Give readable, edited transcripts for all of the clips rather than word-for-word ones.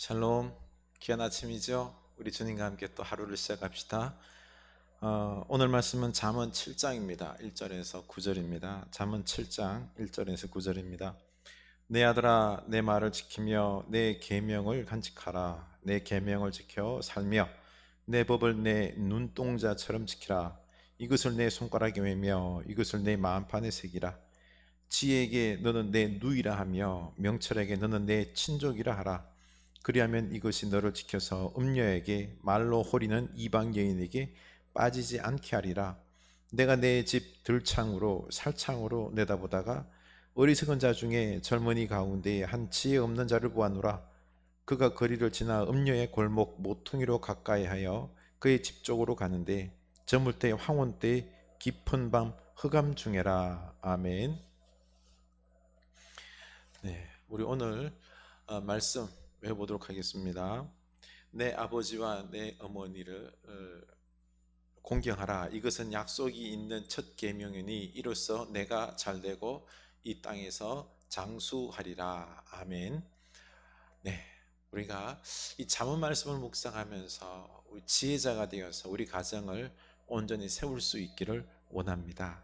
샬롬, 귀한 아침이죠. 우리 주님과 함께 또 하루를 시작합시다. 오늘 말씀은 잠언 7장입니다. 1절에서 9절입니다. 잠언 7장 1절에서 9절입니다. 내 아들아, 내 말을 지키며 내 계명을 간직하라. 내 계명을 지켜 살며 내 법을 내 눈동자처럼 지키라. 이것을 내 손가락에 매며 이것을 내 마음판에 새기라. 지혜에게 너는 내 누이라 하며 명철에게 너는 내 친족이라 하라. 그리하면 이것이 너를 지켜서 음녀에게 말로 호리는 이방 여인에게 빠지지 않게 하리라. 내가 내 집 들창으로 살창으로 내다보다가 어리석은 자 중에 젊은이 가운데 한 지혜 없는 자를 보았노라. 그가 거리를 지나 음녀의 골목 모퉁이로 가까이하여 그의 집 쪽으로 가는데 저물 때 황혼 때 깊은 밤 흑암 중에라. 아멘. 네, 우리 오늘 말씀 외워보도록 하겠습니다. 내 아버지와 내 어머니를 공경하라. 이것은 약속이 있는 첫 계명이니 이로써 내가 잘되고 이 땅에서 장수하리라. 아멘. 네, 우리가 이 잠언 말씀을 묵상하면서 우리 지혜자가 되어서 우리 가정을 온전히 세울 수 있기를 원합니다.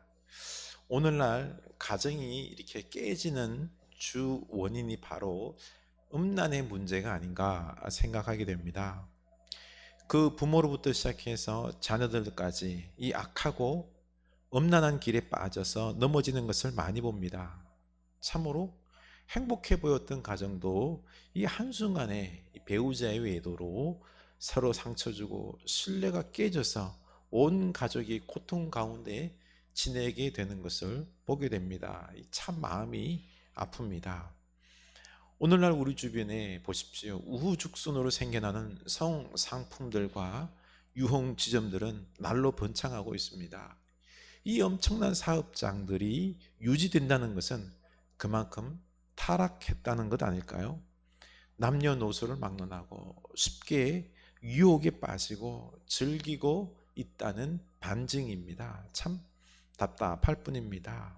오늘날 가정이 이렇게 깨지는 주 원인이 바로 음란의 문제가 아닌가 생각하게 됩니다. 그 부모로부터 시작해서 자녀들까지 이 악하고 음란한 길에 빠져서 넘어지는 것을 많이 봅니다. 참으로 행복해 보였던 가정도 이 한순간에 배우자의 외도로 서로 상처 주고 신뢰가 깨져서 온 가족이 고통 가운데 지내게 되는 것을 보게 됩니다. 참 마음이 아픕니다. 오늘날 우리 주변에 보십시오. 우후죽순으로 생겨나는 성상품들과 유흥지점들은 날로 번창하고 있습니다. 이 엄청난 사업장들이 유지된다는 것은 그만큼 타락했다는 것 아닐까요? 남녀노소를 막론하고 쉽게 유혹에 빠지고 즐기고 있다는 반증입니다. 참 답답할 뿐입니다.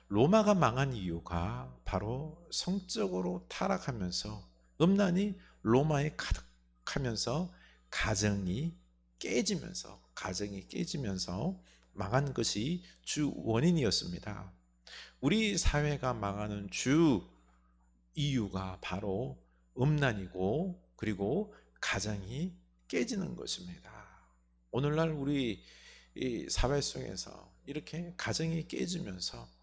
로마가 망한 이유가 바로 성적으로 타락하면서 음란이 로마에 가득하면서 가정이 깨지면서 망한 것이 주 원인이었습니다. 우리 사회가 망하는 주 이유가 바로 음란이고 그리고 가정이 깨지는 것입니다. 오늘날 우리 이 사회 속에서 이렇게 가정이 깨지면서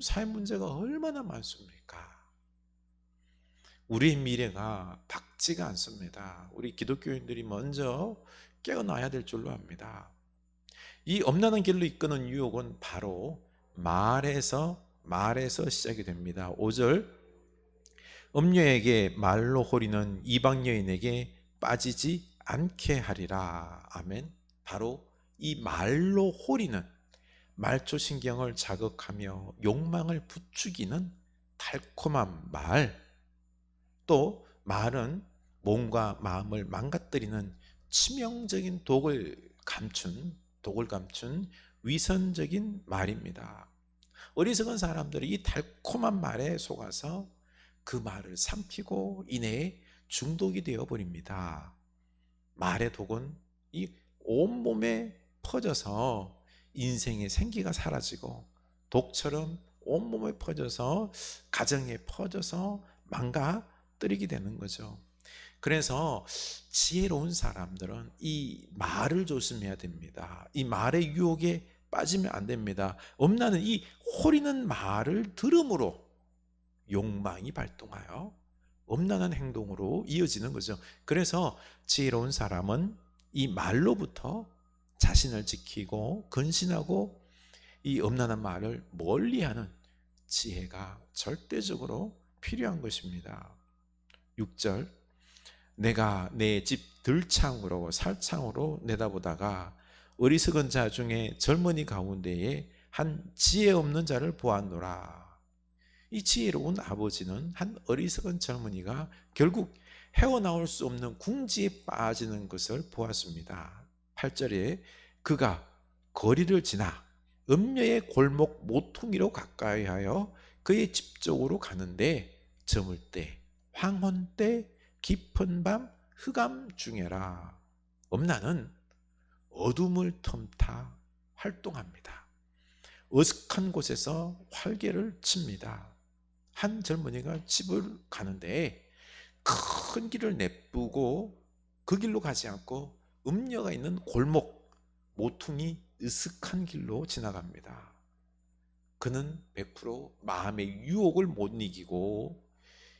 사회 문제가 얼마나 많습니까? 우리의 미래가 밝지가 않습니다. 우리 기독교인들이 먼저 깨어나야 될 줄로 압니다. 이 엄란한 길로 이끄는 유혹은 바로 말에서 시작이 됩니다. 5절 음녀에게 말로 호리는 이방 여인에게 빠지지 않게 하리라. 아멘. 바로 이 말로 호리는 말초신경을 자극하며 욕망을 부추기는 달콤한 말, 또 말은 몸과 마음을 망가뜨리는 치명적인 독을 감춘 위선적인 말입니다. 어리석은 사람들이 이 달콤한 말에 속아서 그 말을 삼키고 이내에 중독이 되어 버립니다. 말의 독은 이 온몸에 퍼져서 인생의 생기가 사라지고 독처럼 온몸에 퍼져서 가정에 퍼져서 망가뜨리게 되는 거죠. 그래서 지혜로운 사람들은 이 말을 조심해야 됩니다. 이 말의 유혹에 빠지면 안 됩니다. 음란은 이 호리는 말을 들음으로 욕망이 발동하여 음란한 행동으로 이어지는 거죠. 그래서 지혜로운 사람은 이 말로부터 자신을 지키고 근신하고 이 음란한 말을 멀리하는 지혜가 절대적으로 필요한 것입니다. 6절 내가 내 집 들창으로 살창으로 내다보다가 어리석은 자 중에 젊은이 가운데에 한 지혜 없는 자를 보았노라. 이 지혜로운 아버지는 한 어리석은 젊은이가 결국 헤어나올 수 없는 궁지에 빠지는 것을 보았습니다. 8절에 그가 거리를 지나 음녀의 골목 모퉁이로 가까이하여 그의 집 쪽으로 가는데 저물 때 황혼 때 깊은 밤 흑암 중에라. 엄나는 어둠을 틈타 활동합니다. 어색한 곳에서 활개를 칩니다. 한 젊은이가 집을 가는데 큰 길을 내쁘고 그 길로 가지 않고 음녀가 있는 골목, 모퉁이 으슥한 길로 지나갑니다. 그는 100% 마음의 유혹을 못 이기고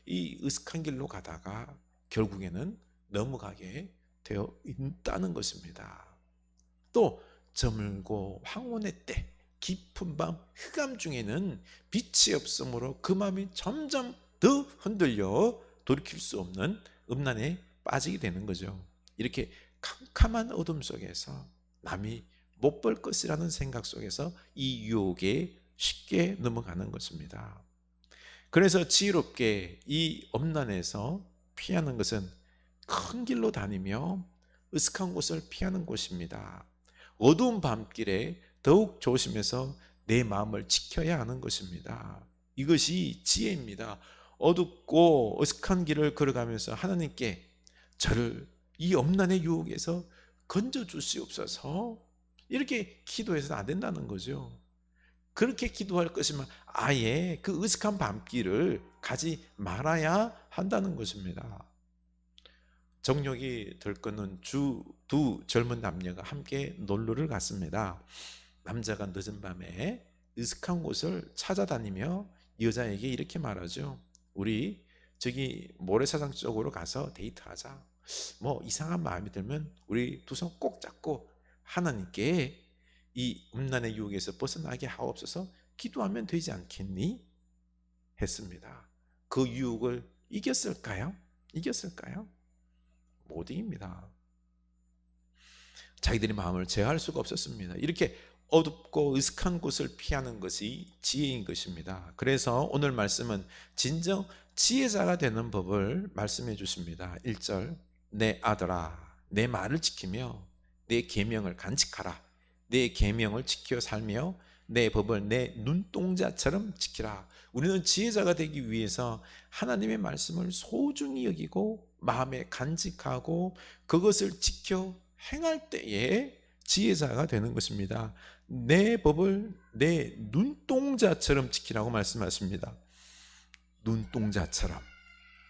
이 으슥한 길로 가다가 결국에는 넘어가게 되어 있다는 것입니다. 또 저물고 황혼의 때 깊은 밤 흑암 중에는 빛이 없으므로 그 마음이 점점 더 흔들려 돌이킬 수 없는 음란에 빠지게 되는 거죠. 이렇게 캄캄한 어둠 속에서 남이 못 볼 것이라는 생각 속에서 이 유혹에 쉽게 넘어가는 것입니다. 그래서 지혜롭게 이 엄난에서 피하는 것은 큰 길로 다니며 으슥한 곳을 피하는 곳입니다. 어두운 밤길에 더욱 조심해서 내 마음을 지켜야 하는 것입니다. 이것이 지혜입니다. 어둡고 어색한 길을 걸어가면서 하나님께 저를 이 엄난의 유혹에서 건져주시옵소서, 이렇게 기도해서는 안 된다는 거죠. 그렇게 기도할 것이면 아예 그 으슥한 밤길을 가지 말아야 한다는 것입니다. 정력이 들끓는 두 젊은 남녀가 함께 놀러를 갔습니다. 남자가 늦은 밤에 으슥한 곳을 찾아다니며 여자에게 이렇게 말하죠. 우리 저기 모래사장 쪽으로 가서 데이트하자. 뭐 이상한 마음이 들면 우리 두 손 꼭 잡고 하나님께 이 음란의 유혹에서 벗어나게 하옵소서 기도하면 되지 않겠니? 했습니다. 그 유혹을 이겼을까요? 이겼을까요? 못 이깁니다. 자기들의 마음을 제어할 수가 없었습니다. 이렇게 어둡고 으슥한 곳을 피하는 것이 지혜인 것입니다. 그래서 오늘 말씀은 진정 지혜자가 되는 법을 말씀해 주십니다. 1절, 내 아들아 내 말을 지키며 내 계명을 간직하라. 내 계명을 지켜 살며 내 법을 내 눈동자처럼 지키라. 우리는 지혜자가 되기 위해서 하나님의 말씀을 소중히 여기고 마음에 간직하고 그것을 지켜 행할 때에 지혜자가 되는 것입니다. 내 법을 내 눈동자처럼 지키라고 말씀하십니다. 눈동자처럼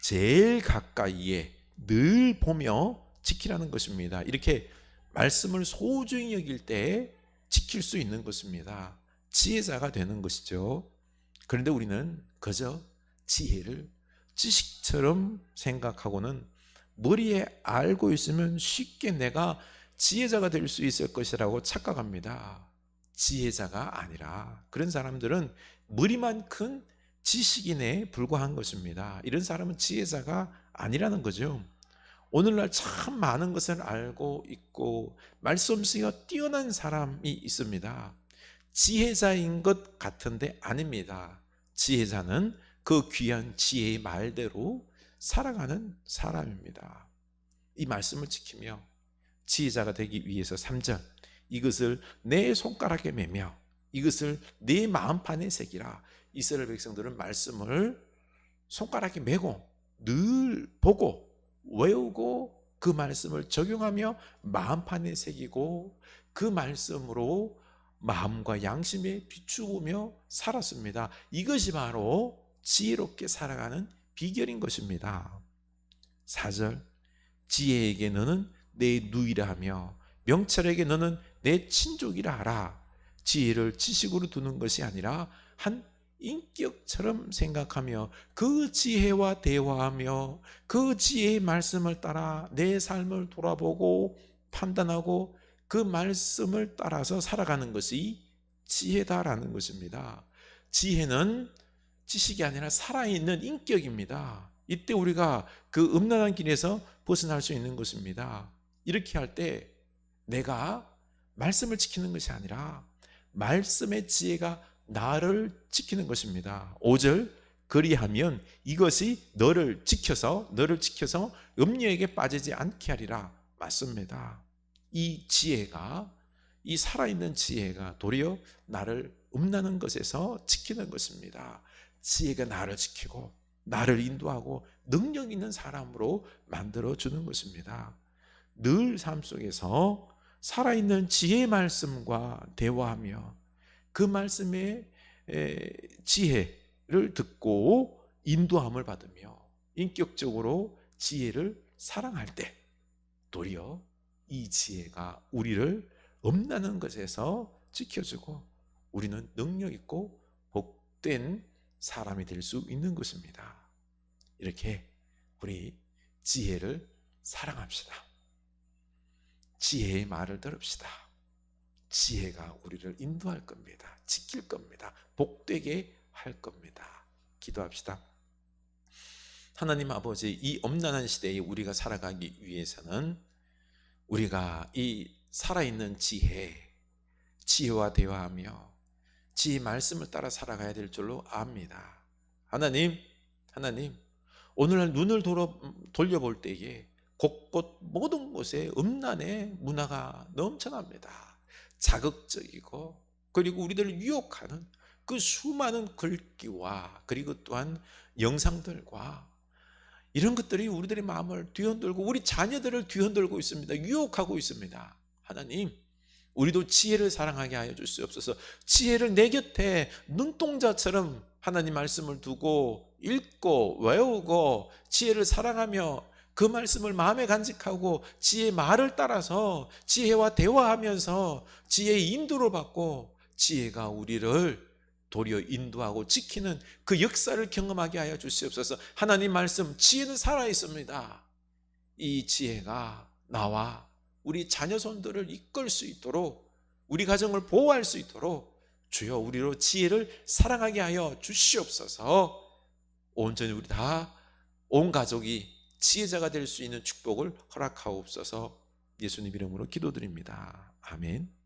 제일 가까이에 늘 보며 지키라는 것입니다. 이렇게 말씀을 소중히 여길 때 지킬 수 있는 것입니다. 지혜자가 되는 것이죠. 그런데 우리는 그저 지혜를 지식처럼 생각하고는 머리에 알고 있으면 쉽게 내가 지혜자가 될 수 있을 것이라고 착각합니다. 지혜자가 아니라 그런 사람들은 머리만 큰 지식인에 불과한 것입니다. 이런 사람은 지혜자가 아니라는 거죠. 오늘날 참 많은 것을 알고 있고 말씀솜씨가 뛰어난 사람이 있습니다. 지혜자인 것 같은데 아닙니다. 지혜자는 그 귀한 지혜의 말대로 살아가는 사람입니다. 이 말씀을 지키며 지혜자가 되기 위해서 3절, 이것을 내 손가락에 매며 이것을 내 마음판에 새기라. 이스라엘 백성들은 말씀을 손가락에 메고 늘 보고 외우고 그 말씀을 적용하며 마음판에 새기고 그 말씀으로 마음과 양심에 비추며 살았습니다. 이것이 바로 지혜롭게 살아가는 비결인 것입니다. 4절, 지혜에게 너는 내 누이라 하며 명철에게 너는 내 친족이라 하라. 지혜를 지식으로 두는 것이 아니라 한 인격처럼 생각하며 그 지혜와 대화하며 그 지혜의 말씀을 따라 내 삶을 돌아보고 판단하고 그 말씀을 따라서 살아가는 것이 지혜다라는 것입니다. 지혜는 지식이 아니라 살아있는 인격입니다. 이때 우리가 그 음란한 길에서 벗어날 수 있는 것입니다. 이렇게 할 때 내가 말씀을 지키는 것이 아니라 말씀의 지혜가 나를 지키는 것입니다. 5절, 그리하면 이것이 너를 지켜서 음녀에게 빠지지 않게 하리라. 맞습니다. 이 지혜가, 이 살아있는 지혜가 도리어 나를 음란한 것에서 지키는 것입니다. 지혜가 나를 지키고 나를 인도하고 능력 있는 사람으로 만들어 주는 것입니다. 늘 삶 속에서 살아있는 지혜의 말씀과 대화하며 그 말씀의 지혜를 듣고 인도함을 받으며 인격적으로 지혜를 사랑할 때 도리어 이 지혜가 우리를 엄나는 것에서 지켜주고 우리는 능력 있고 복된 사람이 될 수 있는 것입니다. 이렇게 우리 지혜를 사랑합시다. 지혜의 말을 들읍시다. 지혜가 우리를 인도할 겁니다. 지킬 겁니다. 복되게 할 겁니다. 기도합시다. 하나님 아버지, 이 엄난한 시대에 우리가 살아가기 위해서는 우리가 이 살아있는 지혜와 대화하며 지혜의 말씀을 따라 살아가야 될 줄로 압니다. 하나님, 오늘날 눈을 돌려볼 때에 곳곳 모든 곳에 음란의 문화가 넘쳐납니다. 자극적이고 그리고 우리들을 유혹하는 그 수많은 글귀와 그리고 또한 영상들과 이런 것들이 우리들의 마음을 뒤흔들고 우리 자녀들을 뒤흔들고 있습니다. 유혹하고 있습니다. 하나님, 우리도 지혜를 사랑하게 하여 주시옵소서. 지혜를 내 곁에 눈동자처럼 하나님 말씀을 두고 읽고 외우고 지혜를 사랑하며 그 말씀을 마음에 간직하고 지혜의 말을 따라서 지혜와 대화하면서 지혜의 인도를 받고 지혜가 우리를 도리어 인도하고 지키는 그 역사를 경험하게 하여 주시옵소서. 하나님 말씀, 지혜는 살아있습니다. 이 지혜가 나와 우리 자녀손들을 이끌 수 있도록 우리 가정을 보호할 수 있도록 주여 우리로 지혜를 사랑하게 하여 주시옵소서. 온전히 우리 다 온 가족이 지혜자가 될 수 있는 축복을 허락하옵소서. 예수님 이름으로 기도드립니다. 아멘.